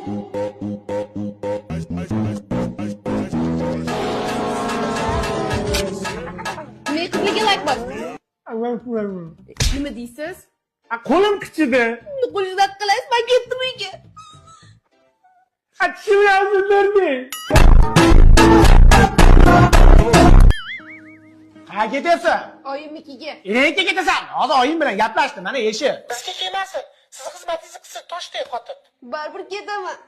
Ne qizliga like bas. Nima deysiz? Qo'lim qichidi. Qo'lingizdan qilaysiz, men ketdim uyga. Qachib yozildi. Ha ketasan? Oyimnikiga. Erkakka ketasan. Hozir oyim bilan gaplashdim, mana eshik. Bizga kelmasin. Siz xizmatingizni qilsa toshday qotib. Baribir ketaman.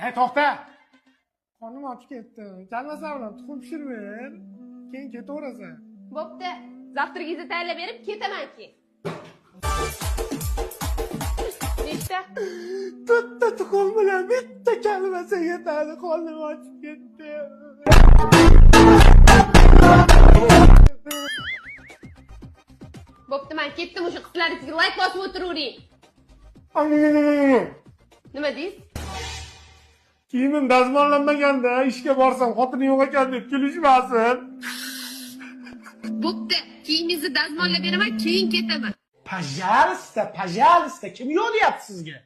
Hey, to'xta. Qonim ochib ketdi. Kalmasa bilan tuxum pishirib ber. Keyin ketaverasan. Bo'pti. Zavtrigingizni tayyorlab berib ketaman keyin. Nechta? To'rtta tuxum bilan bitta kalmasa yetadi. Qonim ochib ketdi. Bo'pti, men ketdim, o'sha qizlaringizga like bosib o'tiravering. Nima deysiz? Kiyimim dazmollanmaganda ishga borsam xotining yo'q ekan deb kulishmasin. Bo'pti, kiyimingizni dazmollab beraman, keyin ketaman. Пожалуйста, kim yo'q deyapti sizga?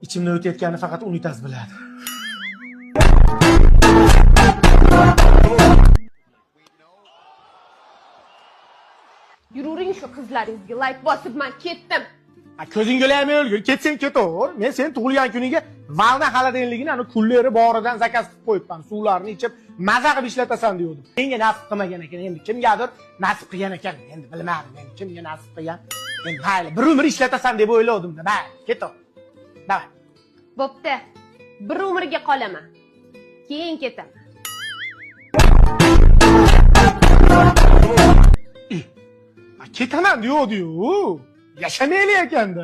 Ichimda o'tayotganini faqat unitaz biladi. Yururing shu qizlaringizga like bosib, men ketdim. Ko'zing o'laymi o'lgur, ketsang ketaver. Men sen tug'ilgan kuniga valna xaladenligini ana kunlari boridan zakaz qilib qo'yibman. Suvlarni ichib, maza qilib ishlatasan degandim. Menga nasib qilmagan ekan, endi kimgadir nasib qilgan ekan. Endi bilmadim, endi kimga nasib qilgan. Endi mayli, bir umr ishlatasan deb o'yladim-da. Mayli, ketaver. Davay. Bo'pti. Bir umrga qolaman. Keyin ketaman. Ketaman diyor. Yaşamayli ekanda.